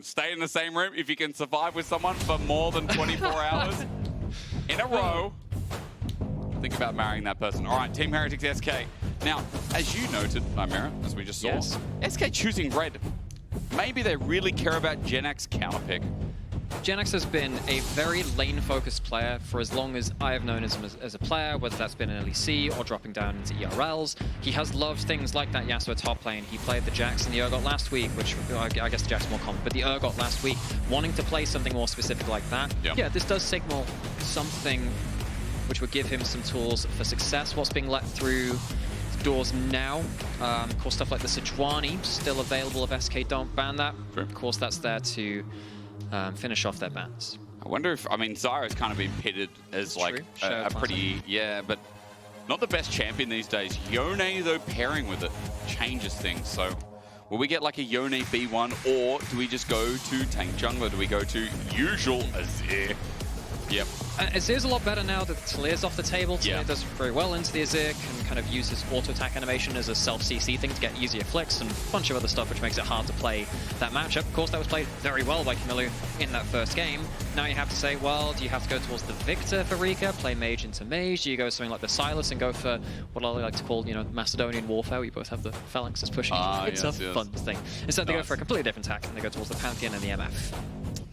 don't stay in the same room if you can survive with someone for more than 24 hours in a row. Think about marrying that person. All right, Team Heretics SK. Now, as you noted, Nymaera, as we just saw, Yes. SK choosing red. Maybe they really care about Genx counterpick. Genx has been a very lane-focused player for as long as I have known him as a player, whether that's been in LEC or dropping down into ERLs. He has loved things like that Yasuo top lane. He played the Jax and the Urgot last week, which I guess the Jax is more common, but the Urgot last week, wanting to play something more specific like that. Yep. Yeah, this does signal something which would give him some tools for success. What's being let through doors now, of course, stuff like the Sejuani still available if SK don't ban that. True. Of course, that's there to finish off their bans. I wonder if, I mean, Zyra's kind of been pitted as like a pretty, yeah, but not the best champion these days. Yone, though, pairing with it changes things. So will we get like a Yone B1, or do we just go to tank jungler? Do we go to usual Azir? Yep. Azir's a lot better now that Taliyah's off the table. Taliyah Yeah. does very well into the Azir, can kind of use his auto-attack animation as a self-CC thing to get easier flicks and a bunch of other stuff which makes it hard to play that matchup. Of course, that was played very well by Kamiloo in that first game. Now you have to say, well, do you have to go towards the Viktor for Rika, play mage into mage? Do you go something like the Silas and go for what I like to call, you know, Macedonian warfare, where you both have the phalanxes pushing? It's a fun thing. Instead, they go for a completely different tack, and they go towards the Pantheon and the MF.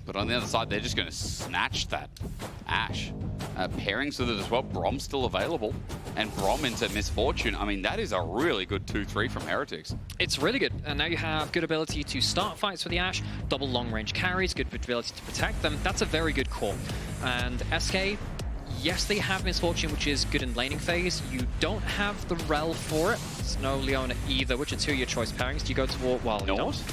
But on the other side, they're just going to snatch that Ashe. Pairings with it as well. Braum's still available. And Braum into Misfortune. I mean, that is a really good 2-3 from Heretics. It's really good. And now you have good ability to start fights for the Ashe, double long-range carries, good ability to protect them. That's a very good core. And SK, yes, they have Misfortune, which is good in laning phase. You don't have the Rel for it. There's no Leona either, which are two of your choice pairings. Do you go toward... Well, you don't.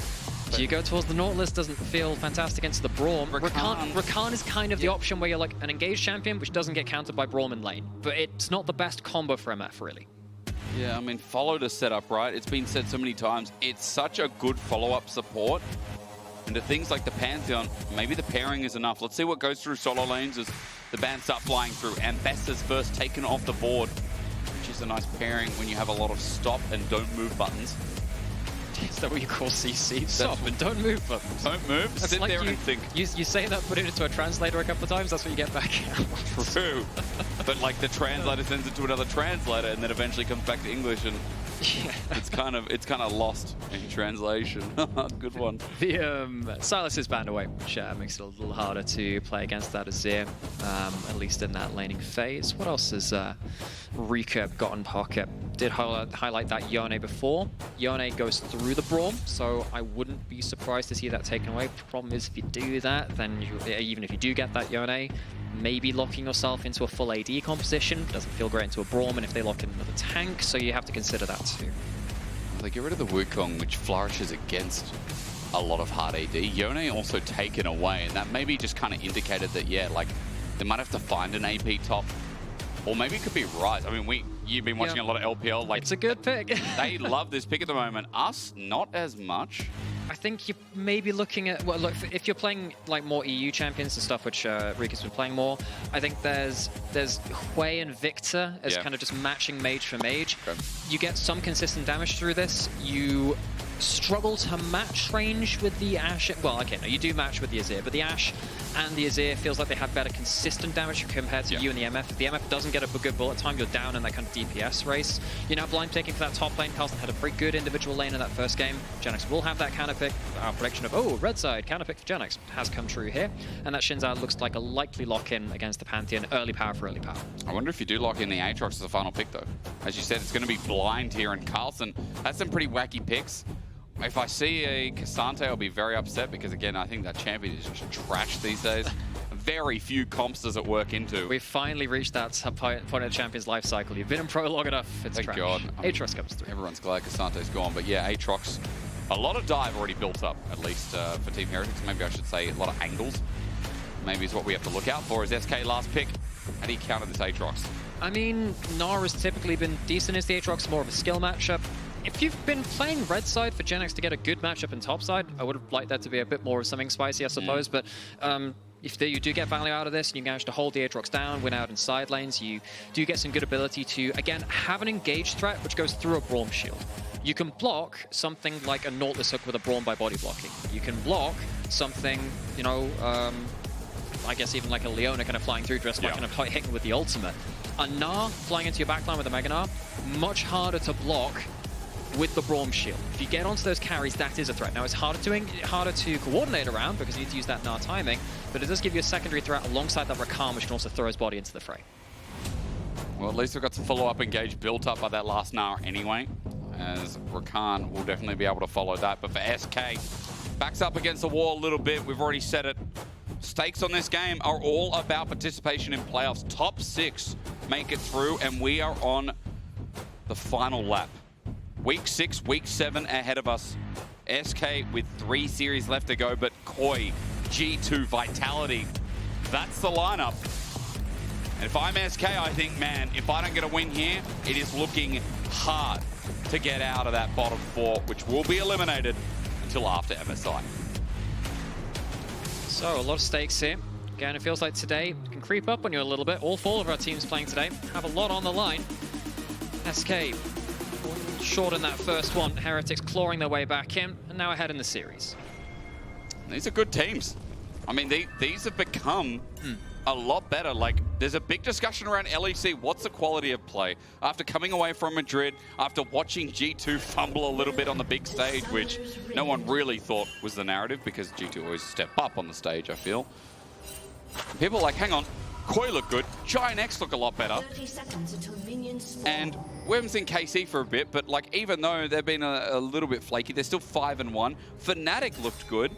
Do you go towards the Nautilus? Doesn't feel fantastic against the Braum. Rakan is kind of the option where you're like an engaged champion, which doesn't get countered by Braum in lane. But it's not the best combo for MF, really. Yeah, I mean, follow the setup, right? It's been said so many times. It's such a good follow-up support. And to things like the Pantheon, maybe the pairing is enough. Let's see what goes through solo lanes as the bans start flying through. And Best is first taken off the board, which is a nice pairing when you have a lot of stop and don't move buttons. Is that what you call CC? Stop and don't move buttons. Don't move, sit like there and think. You say that, put it into a translator a couple of times, that's what you get back out. True. But like the translator sends it to another translator and then eventually comes back to English, and yeah. it's kind of lost in translation. Good one. The Silas is banned away, which makes it a little harder to play against that Azir, at least in that laning phase. What else has Rika got in pocket? Did highlight that Yone before. Yone goes through the Braum, so I wouldn't be surprised to see that taken away. The problem is if you do that, then even if you do get that Yone, maybe locking yourself into a full AD composition doesn't feel great into a Braum, and if they lock in another tank, so you have to consider that too. They get rid of the Wukong, which flourishes against a lot of hard AD. Yone also taken away, and that maybe just kind of indicated that, yeah, like, they might have to find an AP top, or maybe it could be Ryze. I mean, you've been watching a lot of LPL. Like, it's a good pick. They love this pick at the moment. Us, not as much. I think you're maybe looking at, well, look, if you're playing like more EU champions and stuff, which Rika's been playing more, I think there's Hui and Viktor as kind of just matching mage for mage. Okay. You get some consistent damage through this. You struggle to match range with the Ashe. Well, okay, no, you do match with the Azir, but the Ashe and the Azir feels like they have better consistent damage compared to you and the MF. If the MF doesn't get a good bullet time, you're down in that kind of DPS race. You're now blind picking for that top lane. Carlsen had a pretty good individual lane in that first game. Genx will have that counter pick. Our prediction of, oh, red side, counter pick for Genx has come true here. And that Shinzao looks like a likely lock-in against the Pantheon. Early power for early power. I wonder if you do lock in the Aatrox as a final pick, though. As you said, it's going to be blind here, and Carlsen has some pretty wacky picks. If I see a Cassante, I'll be very upset because, again, I think that champion is just trash these days. Very few comps does it work into. We've finally reached that point of the champion's life cycle. You've been in pro long enough. It's Thank trash. God. Aatrox comes through. Everyone's glad Cassante's gone, but yeah, Aatrox, a lot of dive already built up, at least for Team Heretics. Maybe I should say a lot of angles. Maybe is what we have to look out for. Is SK last pick, and he countered this Aatrox. I mean, Gnar has typically been decent as the Aatrox, more of a skill matchup. If you've been playing red side for Genx to get a good matchup in top side, I would have liked that to be a bit more of something spicy, I suppose. But if you do get value out of this and you manage to hold the Aatrox down, win out in side lanes, you do get some good ability to, again, have an engaged threat which goes through a Braum shield. You can block something like a Nautilus hook with a Braum by body blocking. You can block something, you know, I guess even like a Leona kind of flying through, just by kind of hitting with the ultimate. A Gnar flying into your backline with a Mega Gnar, much harder to block with the Braum shield. If you get onto those carries, that is a threat. Now, it's harder to coordinate around because you need to use that Gnar timing, but it does give you a secondary threat alongside that Rakan, which can also throw his body into the fray. Well, at least we've got some follow-up engage built up by that last Gnar anyway, as Rakan will definitely be able to follow that. But for SK, backs up against the wall a little bit. We've already said it. Stakes on this game are all about participation in playoffs. Top 6 make it through, and we are on the final lap. Week 6, Week 7 ahead of us. SK with 3 series left to go, but Koi, G2, Vitality, that's the lineup. And if I'm SK, I think, man, if I don't get a win here, it is looking hard to get out of that bottom 4, which will be eliminated until after MSI. So, a lot of stakes here. Again, it feels like today can creep up on you a little bit. All 4 of our teams playing today have a lot on the line. SK short in that first one. Heretics clawing their way back in, and now ahead in the series. These are good teams. I mean, these have become a lot better. Like, there's a big discussion around LEC. What's the quality of play? After coming away from Madrid, after watching G2 fumble a little bit on the big stage, which no one really thought was the narrative because G2 always step up on the stage, I feel. People are like, hang on, Koi look good, Giant X look a lot better. And we haven't seen KC for a bit, but like, even though they've been a little bit flaky, they're still 5-1. Fnatic looked good.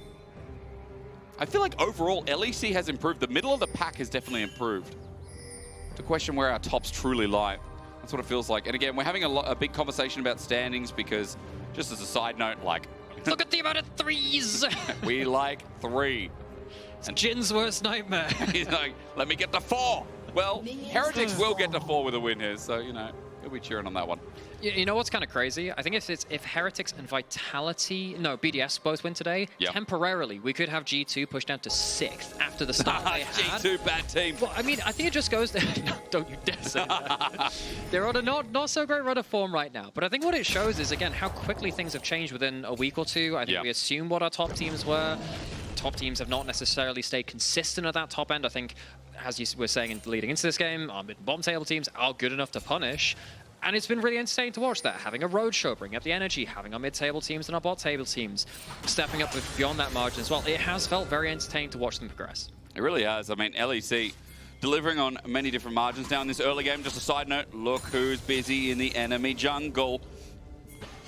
I feel like overall, LEC has improved. The middle of the pack has definitely improved. To question where our tops truly lie. That's what it feels like. And again, we're having a big conversation about standings because, just as a side note, like... Look at the amount of 3s! We like 3. And Jin's worst nightmare. He's like, let me get to 4. Well, Heretics will get to 4 with a win here, so, you know, he'll be cheering on that one. You know what's kind of crazy? I think if Heretics and Vitality, no, BDS both win today, temporarily, we could have G2 pushed down to 6th after the start they had. G2, bad team. Well, I mean, I think it just goes there. No, don't you dare say that. They're on a not so great run of form right now. But I think what it shows is, again, how quickly things have changed within a week or two. I think we assumed what our top teams were. Top teams have not necessarily stayed consistent at that top end. I think, as you were saying leading into this game, our mid and bottom table teams are good enough to punish. And it's been really entertaining to watch that. Having a roadshow, bring up the energy, having our mid-table teams and our bot-table teams stepping up beyond that margin as well. It has felt very entertaining to watch them progress. It really has. I mean, LEC delivering on many different margins now in this early game. Just a side note, look who's busy in the enemy jungle.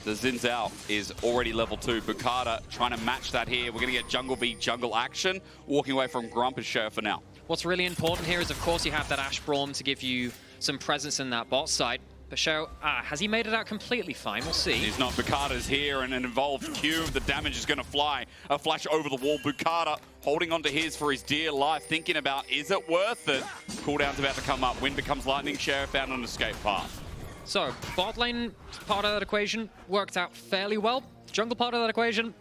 The Zhao is already level 2. Boukada trying to match that here. We're going to get jungle v jungle action. Walking away from Grump is Sheo for now. What's really important here is, of course, you have that Ashe Braum to give you some presence in that bot side. But Sheo, has he made it out completely fine? We'll see. He's not. Boukada's here, and an involved Q. The damage is going to fly. A flash over the wall. Boukada holding on to his for his dear life, thinking about, is it worth it? Cooldown's about to come up. Wind becomes lightning. Sheo found an escape path. So, bot lane part of that equation worked out fairly well. Jungle part of that equation,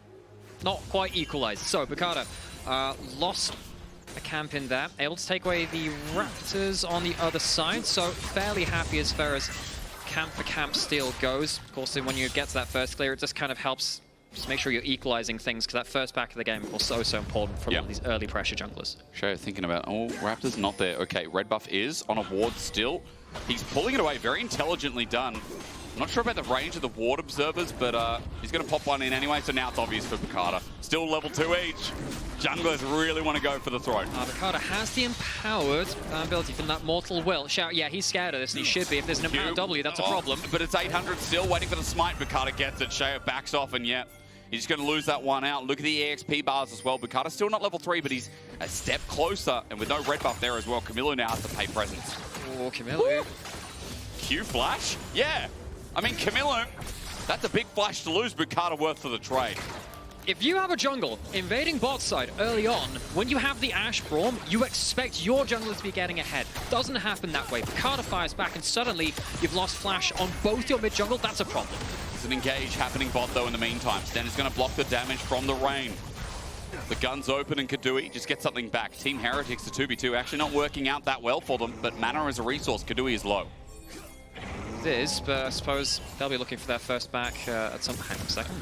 not quite equalized. So, Boukada lost a camp in there, able to take away the Raptors on the other side. So, fairly happy as far as camp for camp steal goes. Of course, when you get to that first clear, it just kind of helps just make sure you're equalizing things, because that first back of the game was so important for a lot of these early pressure junglers. Sheo thinking about, oh, Raptors not there. Okay, red buff is on a ward still. He's pulling it away, very intelligently done. I'm not sure about the range of the ward observers, but he's going to pop one in anyway, so now it's obvious for Boukada. Still level 2 each. Junglers really want to go for the throne. Boukada has the empowered ability from that Mortal Will. Shout, yeah, he's scared of this, and he should be. If there's an empowered W, that's a problem. But it's 800 still, waiting for the smite. Boukada gets it. Sheo backs off, and he's going to lose that one out. Look at the EXP bars as well. Boukada's still not level 3, but he's a step closer, and with no red buff there as well, Kamiloo now has to pay presence. Oh, Kamiloo. Q flash? Yeah. I mean, Kamiloo, that's a big flash to lose. Boukada worth for the trade. If you have a jungle invading bot side early on, when you have the Ashe Braum, you expect your jungler to be getting ahead. Doesn't happen that way. Boukada fires back, and suddenly you've lost flash on both your mid jungle. That's a problem. There's an engage happening bot, though, in the meantime. Stend is going to block the damage from the rain. The gun's open, and Keduii just gets something back. Team Heretics, the 2v2, actually not working out that well for them, but mana is a resource. Keduii is low. It is, but I suppose they'll be looking for their first back at some... Hang on a second.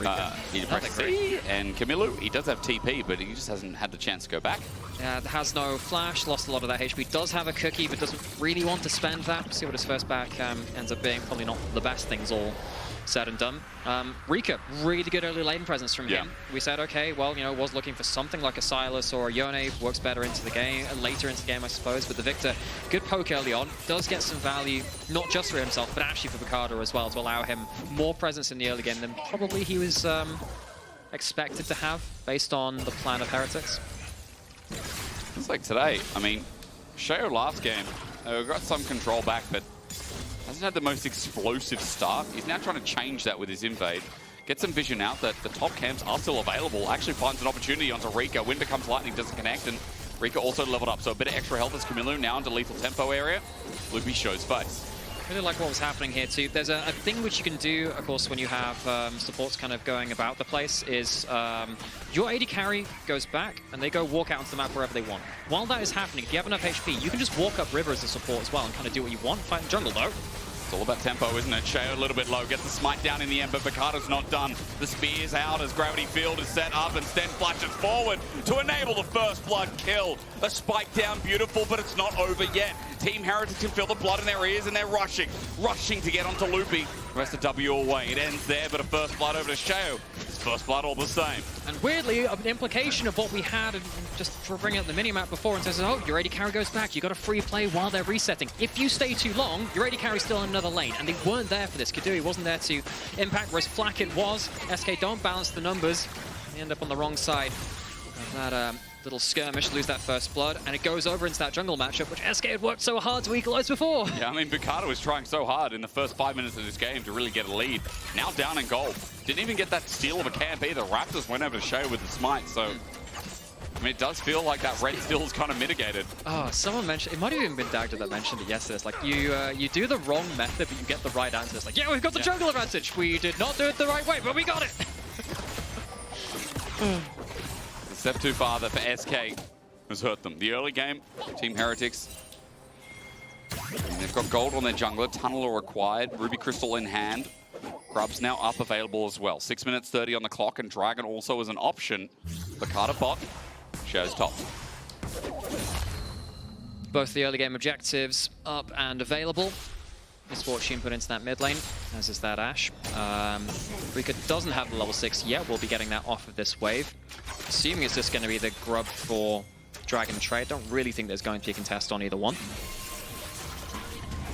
He pressed C, and Kamiloo, he does have TP, but he just hasn't had the chance to go back. Yeah, has no flash, lost a lot of that HP. Does have a cookie, but doesn't really want to spend that. See what his first back ends up being. Probably not the best things all said and done. Rika, really good early lane presence from him. We said, okay, well, you know, was looking for something like a Silas or a Yone, works better into the game, later into the game, I suppose. But the Viktor, good poke early on, does get some value, not just for himself, but actually for Boukada as well, to allow him more presence in the early game than probably he was expected to have, based on the plan of Heretics. It's like today, I mean, Sheo last game, got some control back, but hasn't had the most explosive start. He's now trying to change that with his invade. Get some vision out that the top camps are still available. Actually finds an opportunity onto Rika. Wind becomes lightning, doesn't connect, and Rika also leveled up. So a bit of extra health as Kamiloo now into lethal tempo area. Loopy shows face. I really like what was happening here too. There's a thing which you can do, of course, when you have supports kind of going about the place, is your AD carry goes back and they go walk out onto the map wherever they want. While that is happening, if you have enough HP, you can just walk up river as a support as well and kind of do what you want. Fight in jungle though. It's all about tempo, isn't it? Sheo a little bit low, gets the smite down in the end, but Boukada's not done. The spear's out as Gravity Field is set up, and Stend flashes forward to enable the first blood kill. A spike down, beautiful, but it's not over yet. Team Heretics can feel the blood in their ears, and they're rushing to get onto Loopy. The rest of W away. It ends there, but a first blood over to Sheo. It's first blood all the same. And weirdly, an implication of what we had, and just for bringing up the minimap before, and says, oh, your AD carry goes back. You got a free play while they're resetting. If you stay too long, your AD carry's still in another lane, and they weren't there for this. Keduii wasn't there to impact, whereas Flakked was. SK don't balance the numbers. They end up on the wrong side of that little skirmish, lose that first blood, and it goes over into that jungle matchup, which SK had worked so hard to equalize before. Yeah, I mean, Boukada was trying so hard in the first 5 minutes of this game to really get a lead. Now down in gold. Didn't even get that steal of a camp either. Raptors went over to Sheo with the smite, so... I mean, it does feel like that red still's kind of mitigated. Oh, someone mentioned, it might have even been Dagda that mentioned it yesterday. It's like, you do the wrong method, but you get the right answer. It's like, yeah, we've got the jungle advantage. We did not do it the right way, but we got it. The step too far there for SK has hurt them. The early game, Team Heretics, and they've got gold on their jungler. Tunneler required, Ruby Crystal in hand. Grub's now up, available as well. 6 minutes 30 on the clock, and Dragon also is an option. Boukada bot, Sheo's top. Both the early game objectives up and available. Misfortune put into that mid lane, as is that Ashe. Rika doesn't have the level 6 yet. We'll be getting that off of this wave. Assuming it's just going to be the grub for Dragon trade. Don't really think there's going to be a contest on either one.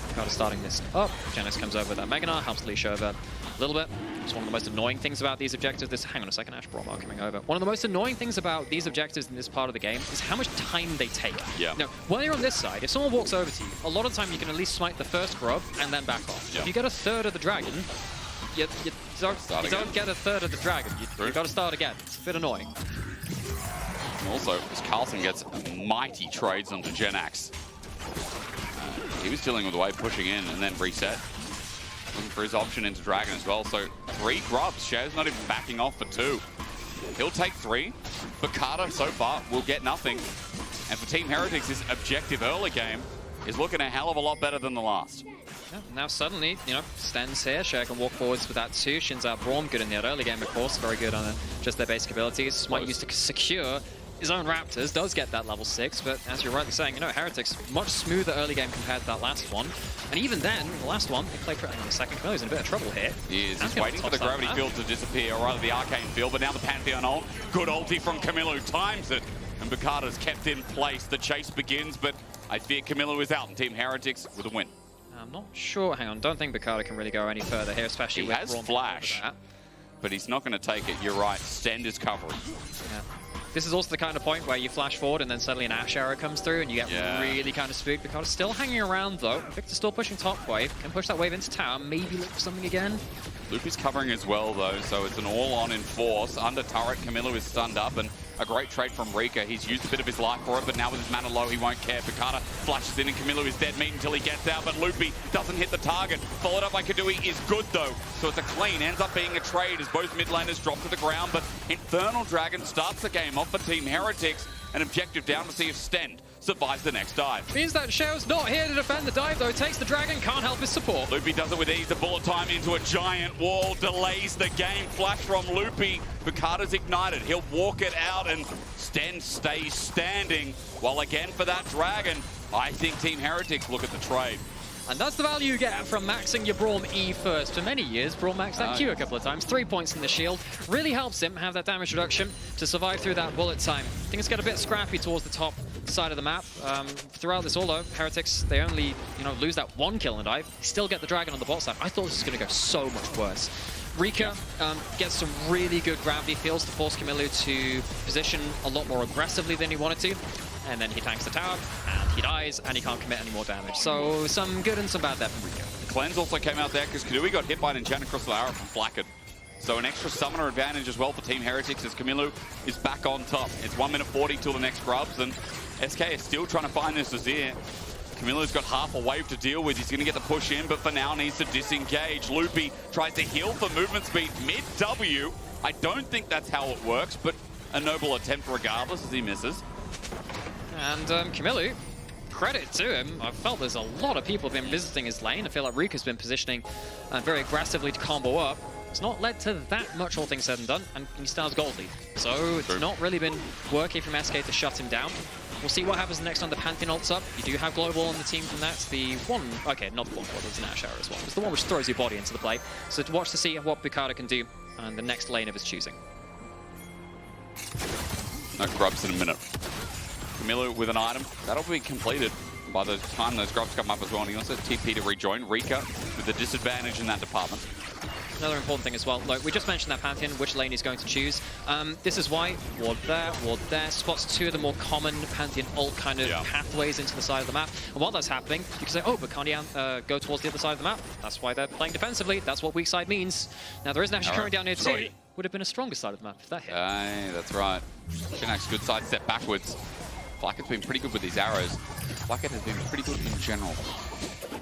Boukada starting this up. Janice comes over with that Gnar, helps leash over a little bit. It's one of the most annoying things about these objectives. Hang on a second, Ashe, Braum coming over. One of the most annoying things about these objectives in this part of the game is how much time they take. Yeah. Now, while you're on this side, if someone walks over to you, a lot of the time you can at least smite the first grub and then back off. Yeah. If you get a third of the dragon, you don't get a third of the dragon. You've got to start again. It's a bit annoying. And also, as Carlsen gets mighty trades onto Genax. He was dealing with the wave, pushing in and then reset. Looking for his option into Dragon as well. So 3 grubs. Sheo's not even backing off for 2. He'll take 3. Boukada so far will get nothing. And for Team Heretics, this objective early game is looking a hell of a lot better than the last. Yeah, now suddenly, you know, Stend's here. Sheo can walk forwards with that too. Shins out Braum, good in the early game, of course. Very good on just their basic abilities. Smite used to secure his own Raptors, does get that level 6, but as you're rightly saying, you know, Heretics, much smoother early game compared to that last one. And even then, the last one, they played pretty on the second. Kamiloo's in a bit of trouble here. He is. He's waiting for the gravity field to disappear, or rather the arcane field, but now the Pantheon ult. Good ulti from Kamiloo, times it. And Boukada's kept in place. The chase begins, but I fear Kamiloo is out and Team Heretics with a win. I'm not sure. Hang on, don't think Boukada can really go any further here, especially with Braum. He has Braum flash, but he's not going to take it. You're right. Stend is covering. Yeah. This is also the kind of point where you flash forward and then suddenly an Ashe arrow comes through and you get really kind of spooked. Boukada's still hanging around though. Viktor's still pushing top wave. Can push that wave into tower. Maybe look for something again. Loopy's covering as well though, so it's an all-on in force. Under turret, Kamiloo is stunned up, and a great trade from Rika. He's used a bit of his life for it, but now with his mana low, he won't care. Boukada flashes in and Kamiloo is dead meat until he gets out, but Loopy doesn't hit the target. Followed up by Keduii is good though, so it's a clean. Ends up being a trade as both mid laners drop to the ground, but Infernal Dragon starts the game off for Team Heretics. An objective down to see if Stend survives the next dive. Means that Sheo's not here to defend the dive, though. Takes the dragon, can't help his support. Loopy does it with ease. The bullet time into a giant wall delays the game. Flash from Loopy. Boukada's ignited. He'll walk it out, and Stend stays standing. While again for that dragon, I think Team Heretics look at the trade. And that's the value you get from maxing your Braum E first. For many years, Braum maxed that Q a couple of times. 3 points in the shield. Really helps him have that damage reduction to survive through that bullet time. Things get a bit scrappy towards the top side of the map. Throughout this all, though, Heretics, they only lose that 1 kill and dive. Still get the dragon on the bot side. I thought this was going to go so much worse. Rika gets some really good gravity fields to force Kamiloo to position a lot more aggressively than he wanted to. And then he tanks the tower, and he dies, and he can't commit any more damage. So some good and some bad there from Rika. The cleanse also came out there because Keduii got hit by an enchanted crystal arrow from Flakked. So an extra summoner advantage as well for Team Heretics as Kamiloo is back on top. It's 1 minute 40 till the next grubs, and SK is still trying to find this Azir. Kamiloo's got half a wave to deal with. He's going to get the push in, but for now needs to disengage. Loopy tries to heal for movement speed mid-W. I don't think that's how it works, but a noble attempt regardless as he misses. And Kamiloo, credit to him. I felt there's a lot of people have been visiting his lane. I feel like Rika's been positioning very aggressively to combo up. It's not led to that much, all things said and done, and he still has gold lead. So it's not really been working from SK to shut him down. We'll see what happens next on the Pantheon ults up. You do have global on the team from that. It's the one, okay, not the one, there's an Ashe arrow as well. It's the one which throws your body into the play. So to watch to see what Boukada can do on the next lane of his choosing. No grubs in a minute. Kamiloo with an item. That'll be completed by the time those grubs come up as well. And he also TP to rejoin. Rika with the disadvantage in that department. Another important thing as well, look, we just mentioned that Pantheon, which lane he's going to choose. This is why ward there, spots 2 of the more common Pantheon ult kind of pathways into the side of the map. And while that's happening, you can say, oh, but can't he go towards the other side of the map? That's why they're playing defensively. That's what weak side means. Now, there is an Ashe current down here too. Would have been a stronger side of the map if that hit. Aye, that's right. Shinak's good side step backwards. Flakked's been pretty good with these arrows. Flakked has been pretty good in general.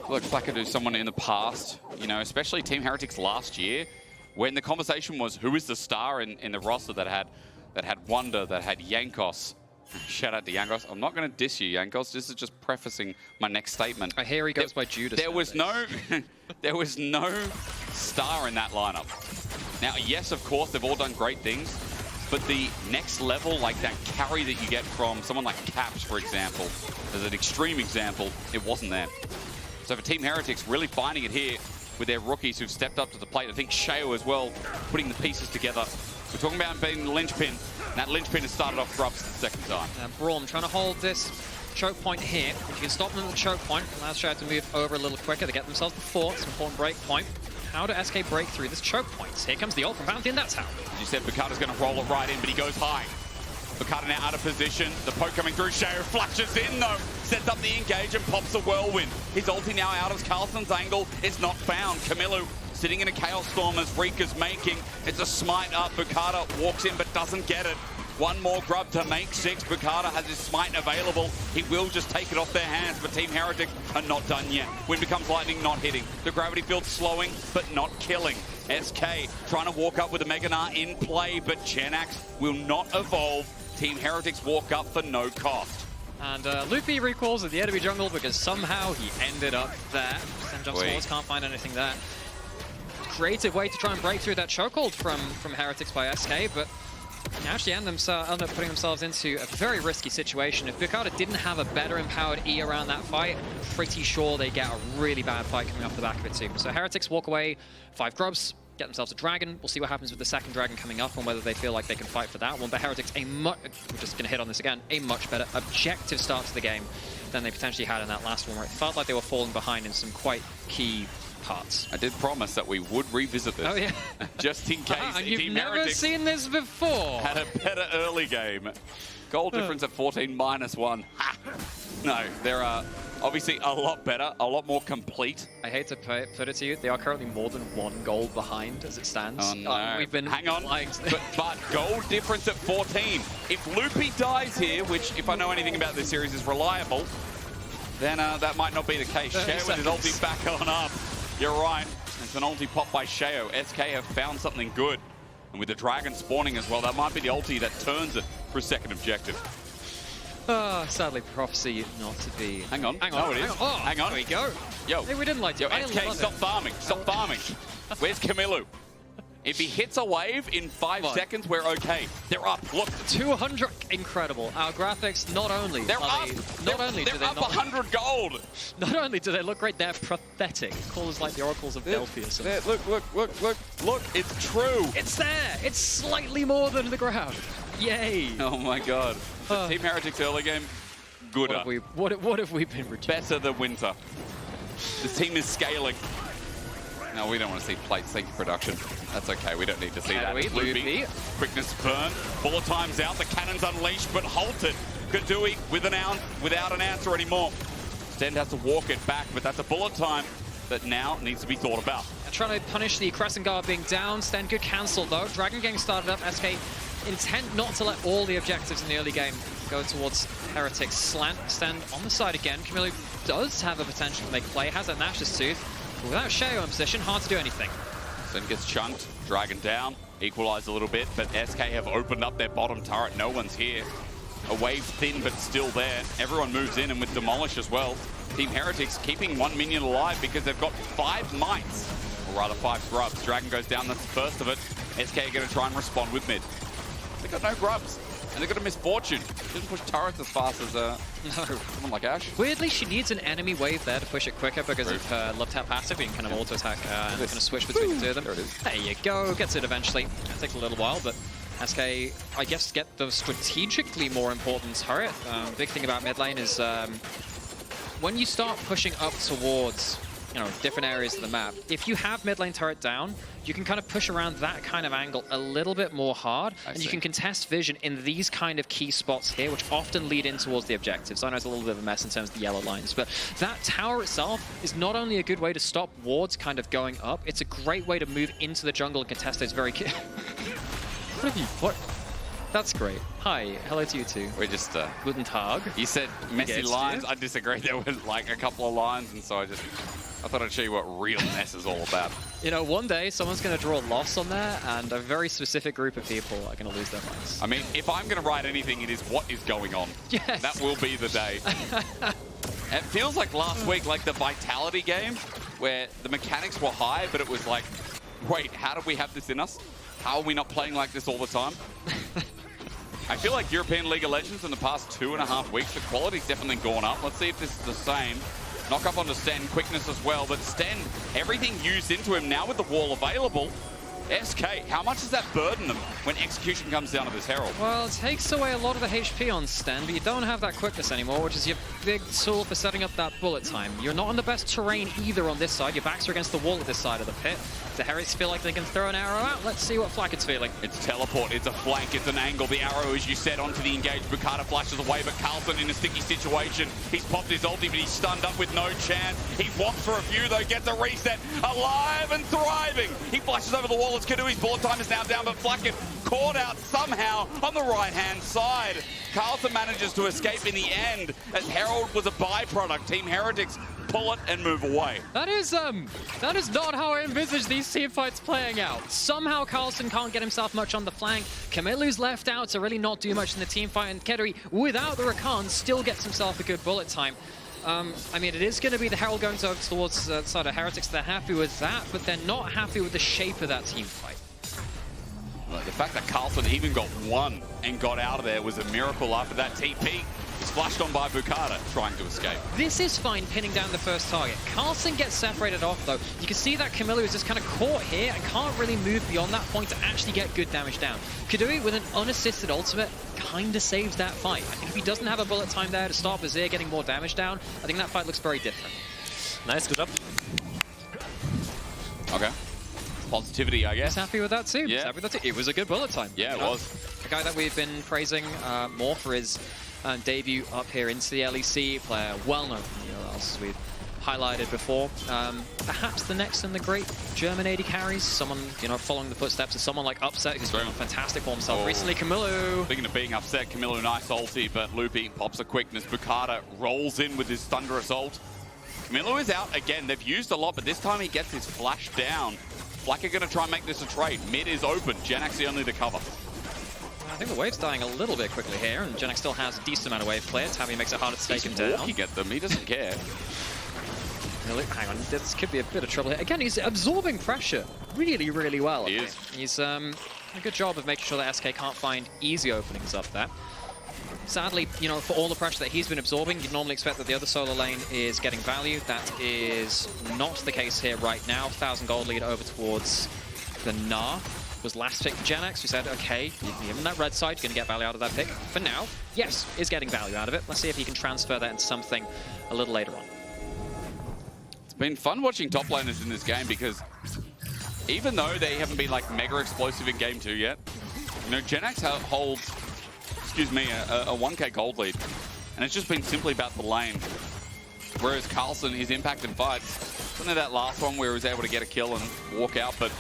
Look, Flakked is someone in the past, especially Team Heretics last year, when the conversation was who is the star in the roster that had Wonder, that had Jankos. Shout out to Jankos. I'm not going to diss you, Jankos. This is just prefacing my next statement. I hear he goes by Judas. There was no star in that lineup. Now, yes, of course, they've all done great things, but the next level, like that carry that you get from someone like Caps, for example, as an extreme example, it wasn't there. So for Team Heretics, really finding it here with their rookies who've stepped up to the plate. I think Sheo as well, putting the pieces together. We're talking about being the linchpin, and that linchpin has started off grubs the second time. Braum trying to hold this choke point here. If you can stop them at the choke point, allows Sheo to move over a little quicker to get themselves the 4th. It's an important break point. How do SK break through this choke point? Here comes the ult from Pantheon, that's how. As you said, Boukada's going to roll it right in, but he goes high. Boukada now out of position. The poke coming through. Sheo flashes in though. Sets up the engage and pops a whirlwind. His ulti now out of Carlsen's angle. It's not found. Kamiloo sitting in a Chaos Storm as Rika's making. It's a smite up. Boukada walks in but doesn't get it. One more grub to make 6. Boukada has his smite available. He will just take it off their hands, but Team Heretics are not done yet. Wind becomes lightning, not hitting. The gravity field's slowing, but not killing. SK trying to walk up with a Mega Gnar in play, but Genax will not evolve. Team Heretics walk up for no cost. And Loopy recalls at the enemy jungle because somehow he ended up there. St. John Smalls can't find anything there. Creative way to try and break through that chokehold from Heretics by SK, but actually end up putting themselves into a very risky situation. If Boukada didn't have a better empowered E around that fight, I'm pretty sure they get a really bad fight coming off the back of it too. So Heretics walk away, 5 grubs, get themselves a dragon. We'll see what happens with the second dragon coming up and whether they feel like they can fight for that one. But Heretics, we're just going to hit on this again, a much better objective start to the game than they potentially had in that last one, where it felt like they were falling behind in some quite key parts. I did promise that we would revisit this. Oh, yeah. Just in case. And you've Team never Heretics seen this before. had a better early game. Goal difference at 14 -1. Ha! No, they're obviously a lot better, a lot more complete. I hate to put it to you, they are currently more than 1 goal behind as it stands. Oh, no. We've been Hang on, but goal difference at 14. If Loopy dies here, which if I know anything about this series is reliable, then that might not be the case. Sheo with his ulti back on up. You're right. It's an ulti pop by Sheo. SK have found something good. And with the dragon spawning as well, that might be the ulti that turns it for a second objective. Sadly, prophecy not to be. Hang on. Hang on. No, it is. Oh, hang on. There we go. Yo. Hey, we didn't like Yo, it. SK, stop farming. Stop farming. Where's Kamiloo? If he hits a wave in 5 seconds, we're okay. They're up. Look. 200. Incredible. Our graphics not only. They're up. Not only do they up not 100 gold. Not only do they look great, they're pathetic. Call us like the oracles of Delphi or something. Look. It's true. It's there. It's slightly more than the ground. Yay. Oh my god. The Team Heretics early game, gooder. What have we been reduced? Better than winter. This team is scaling. No, we don't want to see plate sync production. That's okay, we don't need to see that. Loopy. Quickness burn. Bullet time's out, the cannon's unleashed, but halted. Keduii without an answer anymore. Stend has to walk it back, but that's a bullet time that now needs to be thought about. Trying to punish the Crescent Guard being down. Stend good cancel though. Dragon getting started up. SK intent not to let all the objectives in the early game go towards Heretics. Slant Stend on the side again. Kamiloo does have a potential to make a play. Has that Nash's Tooth. But without Sheo in position, hard to do anything. Stend gets chunked. Dragon down. Equalized a little bit, but SK have opened up their bottom turret. No one's here. A wave thin, but still there. Everyone moves in, and with Demolish as well. Team Heretics keeping 1 minion alive because they've got 5 mites. Or rather 5 grubs. Dragon goes down, that's the first of it. SK are going to try and respond with mid. They've got no grubs. And they've got a misfortune. Didn't push turrets as fast as someone like Ashe. Weirdly, she needs an enemy wave there to push it quicker because of her love tap passive. You can kind of auto attack and kind of switch between the two of them. There it is. There you go. Gets it eventually. It takes a little while, but SK, I guess, get the strategically more important turret. Big thing about mid lane is when you start pushing up towards different areas of the map, if you have mid lane turret down, you can kind of push around that kind of angle a little bit more hard, and you can contest vision in these kind of key spots here, which often lead in towards the objectives. I know it's a little bit of a mess in terms of the yellow lines, but that tower itself is not only a good way to stop wards kind of going up, it's a great way to move into the jungle and contest those very key. What? That's great. Hi, hello to you too. We're just... Guten Tag. You said messy lines. I disagree. There were like a couple of lines, and so I thought I'd show you what real mess is all about. One day someone's going to draw a loss on there, and a very specific group of people are going to lose their minds. I mean, if I'm going to write anything, it is what is going on. Yes. That will be the day. It feels like last week, like the Vitality game, where the mechanics were high, but it was like, wait, how do we have this in us? How are we not playing like this all the time? I feel like European League of Legends in the past 2.5 weeks, the quality's definitely gone up. Let's see if this is the same. Knock up onto Stend, quickness as well, but Stend, everything used into him now with the wall available. SK, how much does that burden them when execution comes down to this Herald? Well, it takes away a lot of the HP on Stend, but you don't have that quickness anymore, which is your big tool for setting up that bullet time. You're not on the best terrain either on this side. Your backs are against the wall at this side of the pit. The Heretics feel like they can throw an arrow out. Let's see what Flakked's feeling. It's teleport, it's a flank, it's an angle. The arrow, as you said, onto the engaged. Boukada flashes away, but Carlsen in a sticky situation. He's popped his ulti, but he's stunned up with no chance. He walks for a few, though, gets a reset. Alive and thriving. He flashes over the wall as Keduii's bullet time is now down, but Flakked caught out somehow on the right-hand side. Carlsen manages to escape in the end, as Herald was a byproduct. Team Heretics pull it and move away. That is not how I envisaged these team fights playing out. Somehow Carlsen can't get himself much on the flank. Kamiloo's left out to really not do much in the team fight, and Keduii, without the Rakan, still gets himself a good bullet time. I mean, it is going to be the Herald going towards the side of Heretics. They're happy with that, but they're not happy with the shape of that team fight. The fact that Carlsen even got one and got out of there was a miracle after that TP. He's flashed on by Boukada, trying to escape. This is fine, pinning down the first target. Carlsen gets separated off, though. You can see that Kamiloo is just kind of caught here and can't really move beyond that point to actually get good damage down. Keduii, with an unassisted ultimate, kind of saves that fight. I think if he doesn't have a bullet time there to stop Azir getting more damage down, I think that fight looks very different. Nice, good up. Okay. Positivity, I guess. He's happy with that too. Yeah. He's happy with that too. It was a good bullet time. Yeah, it was. The guy that we've been praising more for his debut up here into the LEC, player well known from the URLs, as we've highlighted before. Perhaps the next in the great German AD carries, someone following the footsteps of someone like Upset, who's been on fantastic for himself recently. Kamiloo. Speaking of being upset, Kamiloo nice ulti, but Loopy pops a quickness. Boukada rolls in with his thunderous ult. Kamiloo is out again. They've used a lot, but this time he gets his flash down. FLICKR going to try and make this a trade. Mid is open. Genax the only to cover. I think the wave's dying a little bit quickly here, and Genex still has a decent amount of wave clear. Tavi makes it harder to take him down. He's walking at them, he doesn't care. Hang on, this could be a bit of trouble here. Again, he's absorbing pressure really, really well. He is. He's a good job of making sure that SK can't find easy openings up there. Sadly, you know, for all the pressure that he's been absorbing, you'd normally expect that the other solo lane is getting value. That is not the case here right now. 1,000 gold lead over towards the Gnar. Was last pick for Genex. We said, okay, you give him that red side, you're going to get value out of that pick. For now, yes, is getting value out of it. Let's see if he can transfer that into something a little later on. It's been fun watching top laners in this game because even though they haven't been like mega explosive in game 2 yet, you know, Genex holds, excuse me, a 1k gold lead. And it's just been simply about the lane. Whereas Carlsen, his impact in fights, wasn't that last one where he was able to get a kill and walk out, but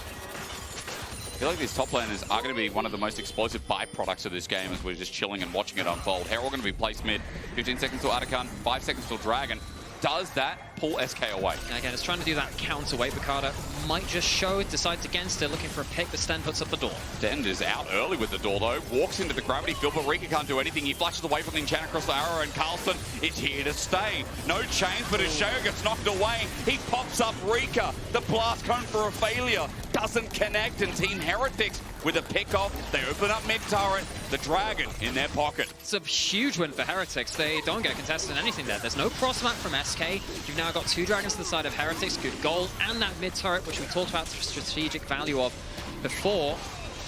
I feel like these top laners are going to be one of the most explosive byproducts of this game as we're just chilling and watching it unfold. Herald going to be placed mid, 15 seconds till Rakan, 5 seconds till Dragon. Does that pull SK away? And again, it's trying to do that counter weight. Boukada might just show it, decides against it, looking for a pick, but Stend puts up the door. Stend is out early with the door though, walks into the gravity field, but Rika can't do anything. He flashes away from the enchant across the arrow, and Carlsen is here to stay. No chains, but as Sheo gets knocked away, he pops up Rika. The blast cone for a failure doesn't connect, and Team Heretics with a pick off. They open up mid turret, the Dragon in their pocket. It's a huge win for Heretics. They don't get contested in anything there. There's no cross map from SK. You've now got 2 Dragons to the side of Heretics, good gold, and that mid turret, which we talked about the strategic value of before.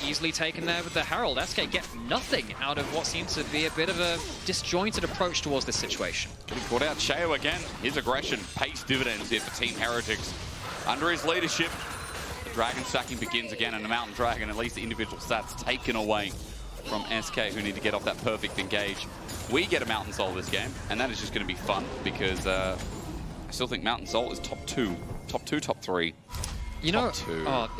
Easily taken there with the Herald. SK get nothing out of what seems to be a bit of a disjointed approach towards this situation. Getting caught out. Sheo again. His aggression pays dividends here for Team Heretics. Under his leadership, the Dragon stacking begins again, and the Mountain Dragon, at least the individual stats, taken away from SK, who need to get off that perfect engage. We get a Mountain Soul this game, and that is just going to be fun because I still think Mountain Soul is top 2, top 3. You know,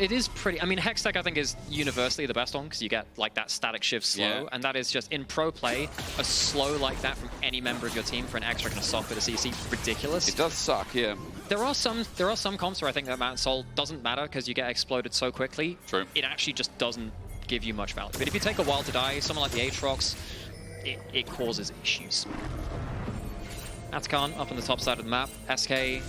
it is pretty. I mean, Hextech I think is universally the best one because you get like that static shift slow, and that is just in pro play, a slow like that from any member of your team for an extra kind of soft bit of CC, ridiculous. It does suck, yeah. There are some comps where I think that Mountain Soul doesn't matter because you get exploded so quickly. True. It actually just doesn't give you much value. But if you take a while to die, someone like the Aatrox, it causes issues. Atkan up on the top side of the map. SK,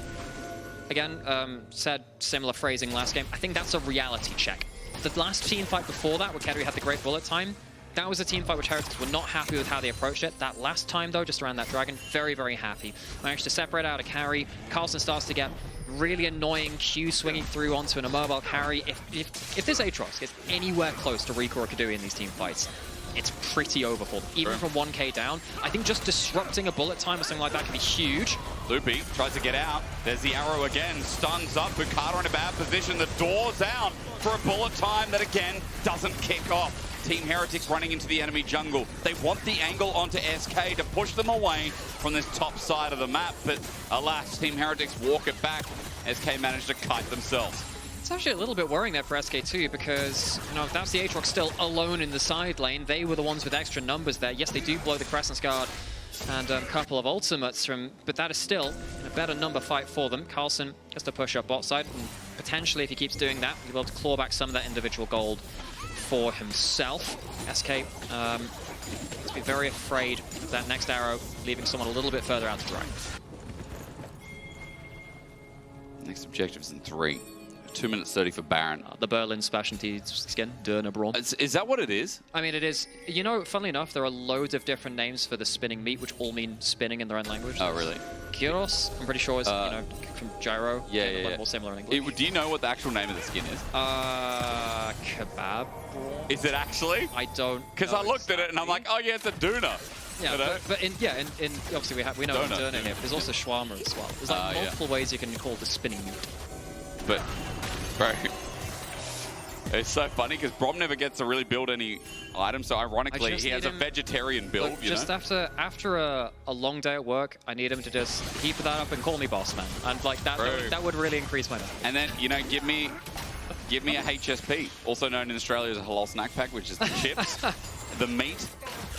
again, said similar phrasing last game. I think that's a reality check. The last team fight before that, where Keduii had the great bullet time, that was a team fight which Heretics were not happy with how they approached it. That last time, though, just around that Dragon, very, very happy. Managed to separate out a carry. Carlsen starts to get really annoying Q swinging through onto an immobile carry. If this Aatrox gets anywhere close to Rika or Keduii in these team fights, it's pretty over for them. Even from 1k down, I think just disrupting a bullet time or something like that can be huge. Loopy tries to get out. There's the arrow again. Stuns up. Boukada in a bad position. The door's out for a bullet time that again doesn't kick off. Team Heretics running into the enemy jungle. They want the angle onto SK to push them away from this top side of the map, but alas, Team Heretics walk it back. SK managed to kite themselves. It's actually a little bit worrying there for SK too, because you know, if that's the Aatrox still alone in the side lane, they were the ones with extra numbers there. Yes, they do blow the Crescent's Guard and a couple of ultimates from, but that is still a better number fight for them. Carlsen gets to push up bot side, and potentially if he keeps doing that, he'll be able to claw back some of that individual gold for himself. SK must be very afraid of that next arrow, leaving someone a little bit further out to dry. Next objective's in 3. 2 minutes 30 for Baron. The Berlin specialty skin, Döner Braum. Is that what it is? I mean, it is. You know, funnily enough, there are loads of different names for the spinning meat, which all mean spinning in their own language. Oh, really? Gyros, I'm pretty sure is, you know, from gyro. Yeah. More similar in English. Do you know what the actual name of the skin is? Kebab. Is it actually? I don't. Because I looked at it and I'm like, oh yeah, it's a doona. Yeah, but in obviously we know Döner here, but there's also shawarma as well. There's like multiple ways you can call the spinning meat. But, bro, it's so funny because Braum never gets to really build any items, so ironically he has a vegetarian build, look, just after a long day at work, I need him to just keep that up and call me boss man. And like that would really increase my value. And then, you know, give me a HSP, also known in Australia as a halal snack pack, which is the chips, the meat,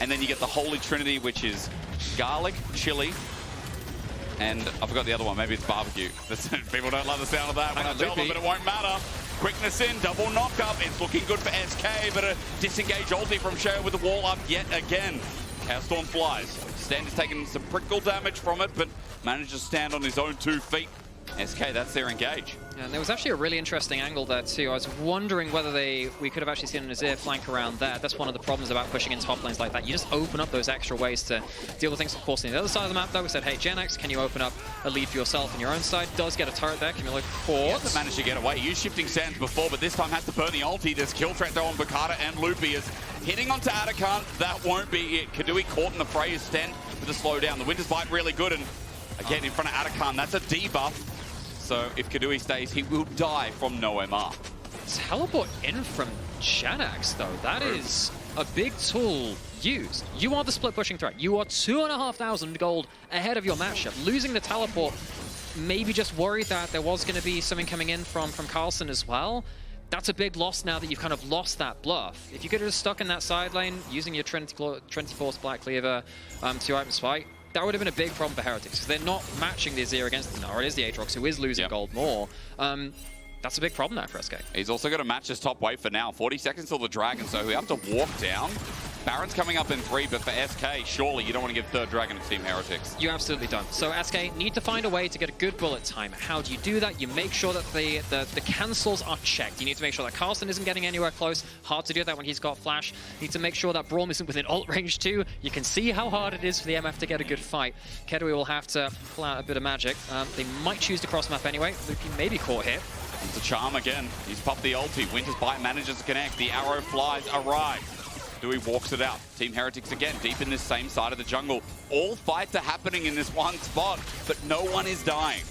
and then you get the holy trinity, which is garlic, chili, and I forgot the other one. Maybe it's barbecue. People don't love the sound of that when I tell them, but it won't matter. Quickness in, double knock up. It's looking good for SK, but a disengage ulti from Sheo with the wall up yet again. Chaos Storm flies. Stend is taking some prickle damage from it, but manages to stand on his own 2 feet. SK, that's their engage. And there was actually a really interesting angle there too. I was wondering whether we could have actually seen an Azir flank around there. That's one of the problems about pushing in top lanes like that. You just open up those extra ways to deal with things. Of course, on the other side of the map though, we said, hey, GenX, can you open up a lead for yourself on your own side? Does get a turret there. Kamiloo caught. Managed to get away. He used shifting sands before, but this time has to burn the ulti. There's kill threat though on Boukada, and Loopy is hitting onto Aatrox. That won't be it. Keduii caught in the fray is Stend with a slowdown. The Winter's Bite really good, and again in front of Aatrox, that's a debuff. So if Keduii stays, he will die from no MR. Teleport in from GenX though, that is a big tool used. You are the split pushing threat. You are 2,500 gold ahead of your matchup. Losing the teleport, maybe just worried that there was going to be something coming in from Carlsen as well. That's a big loss now that you've kind of lost that bluff. If you could have just stuck in that side lane, using your Trinity Force Black Cleaver to item fight, that would have been a big problem for Heretics, because they're not matching the Azir against the Gnar. It is the Aatrox who is losing gold more. That's a big problem there for SK. He's also got to match his top wave for now. 40 seconds till the Dragon, so we have to walk down. Baron's coming up in 3, but for SK, surely you don't want to give third Dragon to Team Heretics. You absolutely don't. So SK need to find a way to get a good bullet time. How do you do that? You make sure that the cancels are checked. You need to make sure that Carlsen isn't getting anywhere close. Hard to do that when he's got flash. You need to make sure that Braum isn't within ult range too. You can see how hard it is for the MF to get a good fight. Keduii will have to pull out a bit of magic. They might choose to cross map anyway. Loopy may be caught here. It's a charm again. He's popped the ulti. Winter's Bite manages to connect. The arrow flies, arrive. Keduii walks it out. Team Heretics again, deep in this same side of the jungle. All fights are happening in this one spot, but no one is dying.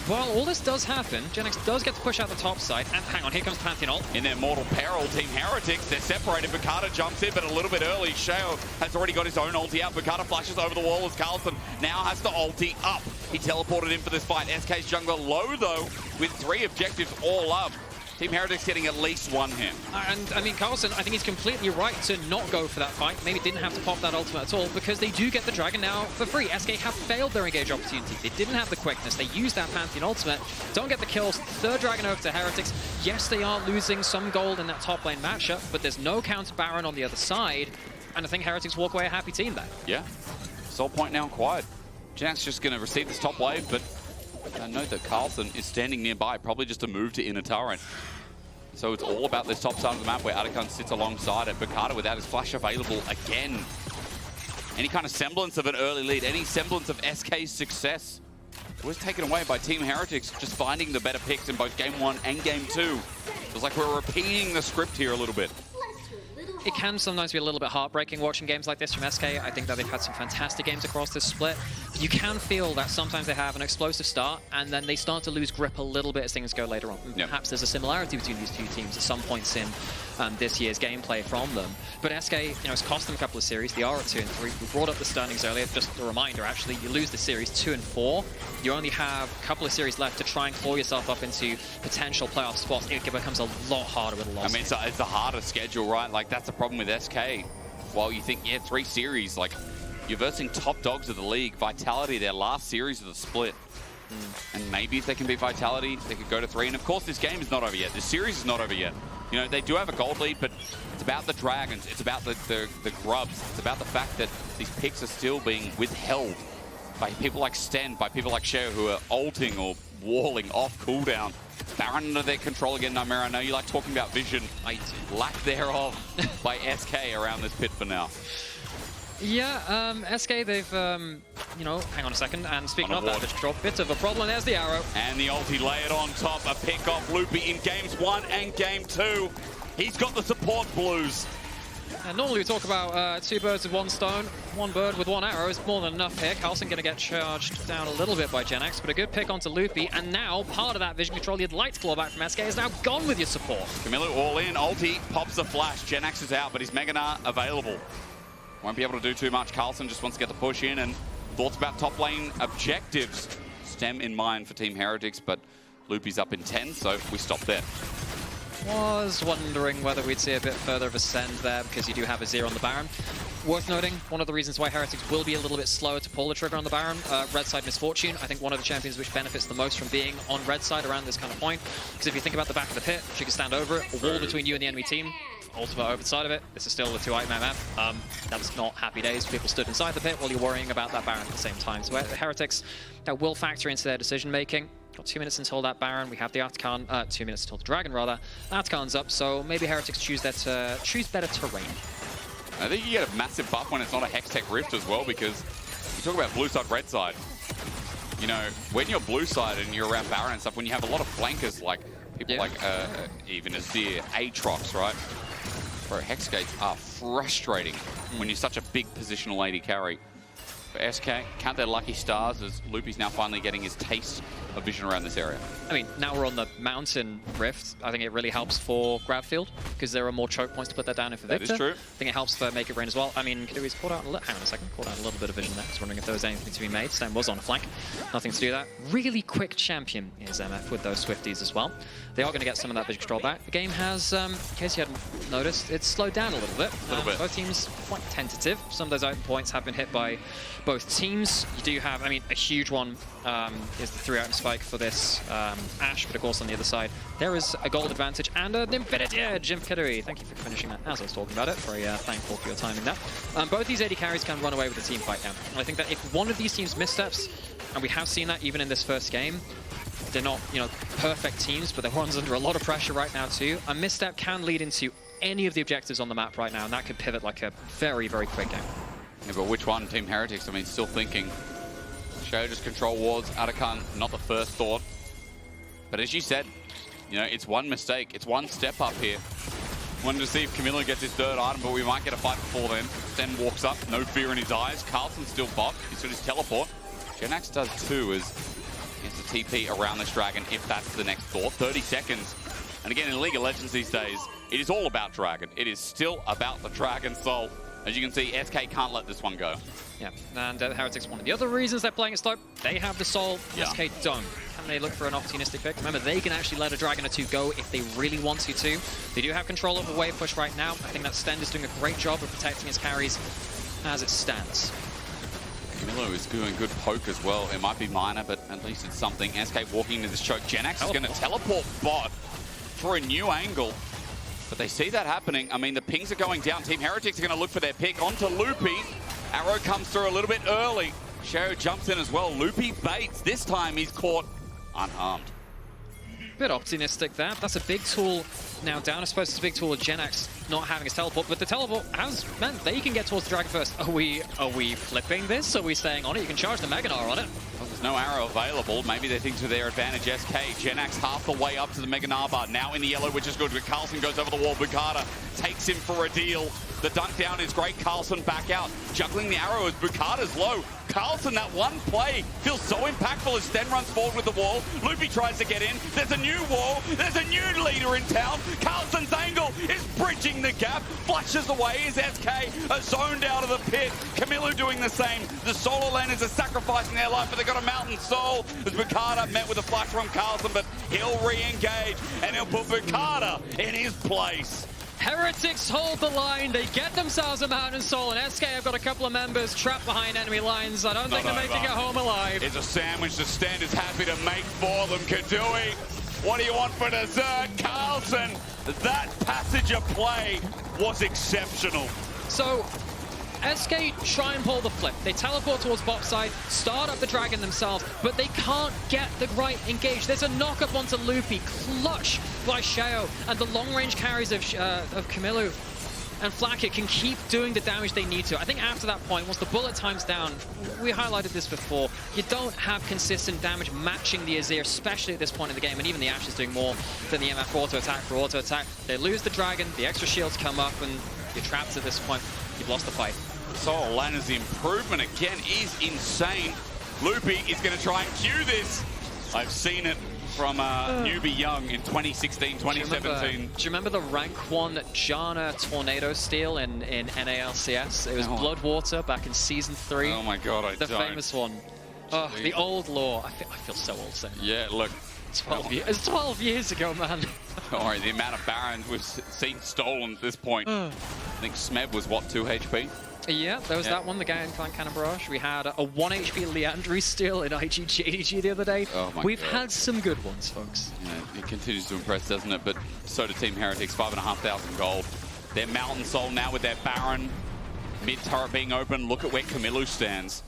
Well, all this does happen. GenX does get to push out the top side. And hang on, here comes Pantheon ult. In their mortal peril, Team Heretics, they're separated. Boukada jumps in, but a little bit early. Sheo has already got his own ulti out. Boukada flashes over the wall as Carlsen now has to ulti up. He teleported in for this fight. SK's jungler low, though, with 3 objectives all up. Team Heretics getting at least 1 hit. And, I mean, Carlsen, I think he's completely right to not go for that fight. Maybe didn't have to pop that ultimate at all, because they do get the Dragon now for free. SK have failed their engage opportunity. They didn't have the quickness. They used that Pantheon ultimate. Don't get the kills. Third Dragon over to Heretics. Yes, they are losing some gold in that top lane matchup, but there's no counter Baron on the other side. And I think Heretics walk away a happy team there. Yeah. Soul point now quiet. Jan's just going to receive this top wave, but note that Carlsen is standing nearby, probably just a move to inner turret. So it's all about this top side of the map where Aatrox sits alongside it. Boukada without his flash available again. Any kind of semblance of an early lead, any semblance of SK's success was taken away by Team Heretics, just finding the better picks in both Game 1 and Game 2. It's like we're repeating the script here a little bit. It can sometimes be a little bit heartbreaking watching games like this from SK. I think that they've had some fantastic games across this split. You can feel that sometimes they have an explosive start and then they start to lose grip a little bit as things go later on. Yep. Perhaps there's a similarity between these two teams at some points in this year's gameplay from them. But SK, it's cost them a couple of series. They are at 2 and 3. We brought up the standings earlier. Just a reminder, actually, you lose the series 2 and 4. You only have a couple of series left to try and claw yourself up into potential playoff spots. It becomes a lot harder with a loss. I mean, it's a harder schedule, right? Like, that's the problem with SK. While you think, yeah, 3 series, like, you're versing top dogs of the league. Vitality, their last series of the split. And maybe if they can beat Vitality, they could go to 3. And of course, this game is not over yet. This series is not over yet. They do have a gold lead, but it's about the Dragons. It's about the grubs. It's about the fact that these picks are still being withheld by people like Stend, by people like Sheo, who are ulting or walling off cooldown. Baron under their control again, Nymaera. I know you like talking about vision. Lack thereof by SK around this pit for now. Yeah, SK, they've, hang on a second. And speaking of that vision control, bit of a problem. There's the arrow. And the ulti layered on top. A pick off Loopy in Games 1 and Game 2. He's got the support blues. And normally we talk about 2 birds with 1 stone. 1 bird with 1 arrow is more than enough here. Carlsen going to get charged down a little bit by GenX, but a good pick onto Loopy. And now, part of that vision control you'd like to claw back from SK is now gone with your support. Kamiloo all in. Ulti pops the flash. GenX is out, but his Mega Gnar available. Won't be able to do too much. Carlsen just wants to get the push in, and thoughts about top lane objectives. Stem in mind for Team Heretics, but Loopy's up in 10, so we stop there. Was wondering whether we'd see a bit further of a send there, because you do have Azir on the Baron. Worth noting, one of the reasons why Heretics will be a little bit slower to pull the trigger on the Baron, red side Misfortune. I think one of the champions which benefits the most from being on red side around this kind of point. Because if you think about the back of the pit, she can stand over it, a wall between you and the enemy team, ultimate over the side of it. This is still a 2-item map. That's not happy days. People stood inside the pit while you're worrying about that Baron at the same time. So Heretics will factor into their decision making. Got 2 minutes until that Baron. We have the Rakan, 2 minutes until the Dragon rather. Rakan's up, so maybe Heretics choose better terrain. I think you get a massive buff when it's not a Hextech Rift as well, because you talk about blue side, red side. You know, when you're blue side and you're around Baron and stuff, when you have a lot of flankers like people like even Azir, Aatrox, right? Bro, Hex Gates are frustrating when you're such a big positional AD carry. For SK, count their lucky stars as Loopy's now finally getting his taste of vision around this area. I mean, now we're on the Mountain Rift. I think it really helps for grab field because there are more choke points to put that down in for Viktor. That is true. I think it helps for Make It Rain as well. I mean, Keduii's caught out hang on a second, caught out a little bit of vision there. I was wondering if there was anything to be made. Stend was on a flank. Nothing to do that. Really quick champion is MF with those Swifties as well. They are going to get some of that vision control back. The game has, in case you hadn't noticed, it's slowed down a little bit. Both teams quite tentative. Some of those item points have been hit by both teams. You do have, I mean, a huge one is the 3-item spike for this Ashe, but of course on the other side there is a gold advantage and an infinity edge in Keduii. Thank you for finishing that as I was talking about it. Very thankful for your timing there. Both these AD carries can run away with the team fight now. And I think that if one of these teams missteps, and we have seen that even in this first game, they're not, you know, perfect teams, but they're ones under a lot of pressure right now too. A misstep can lead into any of the objectives on the map right now, and that could pivot like a very, very quick game. Yeah, but which one? Team Heretics, I mean, still thinking. Sheo just control wards. Rakan, not the first thought. But as you said, you know, it's one mistake. It's one step up here. Wanted to see if Kamiloo gets his third item, but we might get a fight before then. Stend walks up, no fear in his eyes. Carlsen's still bot. He's got his teleport. Genax does too, as he has the TP around this dragon, if that's the next thought. 30 seconds. And again, in League of Legends these days, it is all about Dragon. It is still about the Dragon Soul. As you can see, SK can't let this one go. Yeah, and Heretics, one of the other reasons they're playing it slow, they have the soul, SK don't. Can they look for an opportunistic pick? Remember, they can actually let a Dragon or two go if they really want to. They do have control of the wave push right now. I think that Stend is doing a great job of protecting his carries as it stands. Kamiloo is doing good poke as well. It might be minor, but at least it's something. SK walking into this choke. Genax is going to teleport bot for a new angle. But they see that happening. I mean, the pings are going down. Team Heretics are going to look for their pick onto Loopy. Arrow comes through a little bit early. Sheo jumps in as well. Loopy baits. This time he's caught unharmed. Bit optimistic there. That's a big tool now down. I suppose it's a big tool of Genax not having his teleport, but the teleport has meant they can get towards the Dragon first. Are we flipping this? Are we staying on it? You can charge the Gnar on it. Well, there's no arrow available. Maybe they think to their advantage. SK, Genax half the way up to the Gnar bar. Now in the yellow, which is good. But Carlsen goes over the wall. Boukada takes him for a deal. The dunk down is great. Carlsen back out. Juggling the arrow as Boukada's low. Carlsen, that one play feels so impactful as Stend runs forward with the wall. Loopy tries to get in. There's a new wall. There's a new leader in town. Carlsen's angle is bridging the gap. Flushes away as SK are zoned out of the pit. Kamiloo doing the same. The solo laners are sacrificing their life, but they've got a mountain soul. As Boukada met with a flash from Carlsen, but he'll re-engage and he'll put Boukada in his place. Heretics hold the line, they get themselves a Mountain Soul, and SK have got a couple of members trapped behind enemy lines. I don't think they're making it home alive. It's a sandwich the Stend is happy to make for them. Keduii, what do you want for dessert? Carlsen, that passage of play was exceptional. So, SK try and pull the flip. They teleport towards bot side, start up the Dragon themselves, but they can't get the right engage. There's a knock-up onto Loopy, clutch by Sheo, and the long-range carries of Kamiloo and FLICKR can keep doing the damage they need to. I think after that point, once the bullet time's down, we highlighted this before, you don't have consistent damage matching the Azir, especially at this point in the game, and even the Ashe is doing more than the MF auto-attack for auto-attack. They lose the Dragon, the extra shields come up, and you're trapped at this point. You've lost the fight. Solo Lanner's improvement again is insane. Loopy is going to try and cue this. I've seen it from newbie young in 2016, 2017. Do you remember the rank 1 Jana Tornado steal in NALCS? It was Bloodwater back in Season 3. Oh my god, I don't. The famous one. Oh, the old lore. I feel so old saying that. Yeah, look. 12 years ago, man. Don't worry, the amount of Barons we've seen stolen at this point. I think Smeb was, what, 2 HP? Yeah, there was that one, the Gangplank Cannon Barrage. We had a 1 HP Leandry steal in IGG the other day. Oh my We've God. had some good ones, folks. Yeah, it continues to impress, doesn't it? But so do Team Heretics, 5,500 gold. Their Mountain Soul now with their Baron. Mid turret being open. Look at where Kamiloo stands.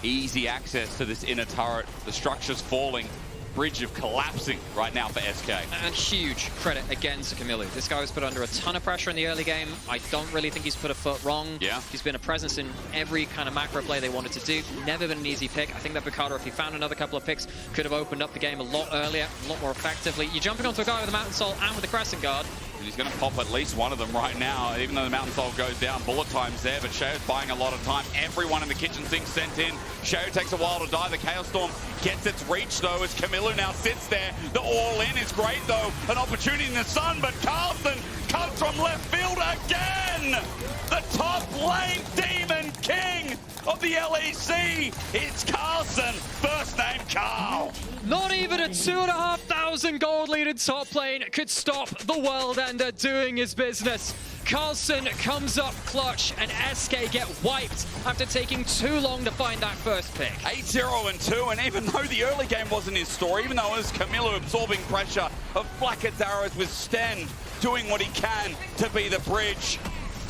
Easy access to this inner turret. The structure's falling. Bridge of collapsing right now for SK. And huge credit again to Kamiloo. This guy was put under a ton of pressure in the early game. I don't really think he's put a foot wrong. Yeah. He's been a presence in every kind of macro play they wanted to do. Never been an easy pick. I think that Boukada, if he found another couple of picks, could have opened up the game a lot earlier, a lot more effectively. You're jumping onto a guy with a Mountain Soul and with a Crescent Guard. And he's going to pop at least one of them right now, even though the Mountain Soul goes down. Bullet time's there, but Sheo's buying a lot of time. Everyone in the kitchen sink sent in. Sheo takes a while to die. The Chaos Storm gets its reach, though, as Kamiloo now sits there. The all-in is great, though. An opportunity in the sun, but Carlsen comes from left field again! The top lane Demon King of the LEC. It's Carlsen, first name Carl. Not even a 2,500 gold lead in top lane could stop the World Ender doing his business. Carlsen comes up clutch and SK get wiped after taking too long to find that first pick. 8-0 and 2, and even though the early game wasn't his story, even though it was Kamiloo absorbing pressure of Flakked's arrows with Stend doing what he can to be the bridge,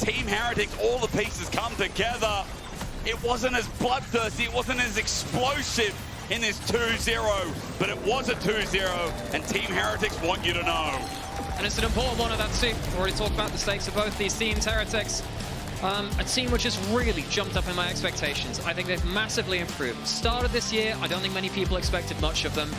Team Heretics, all the pieces come together. It wasn't as bloodthirsty, it wasn't as explosive in this 2-0, but it was a 2-0, and Team Heretics want you to know. And it's an important one of that too. We've already talked about the stakes of both these teams. Heretics, a team which has really jumped up in my expectations. I think they've massively improved. Started this year, I don't think many people expected much of them.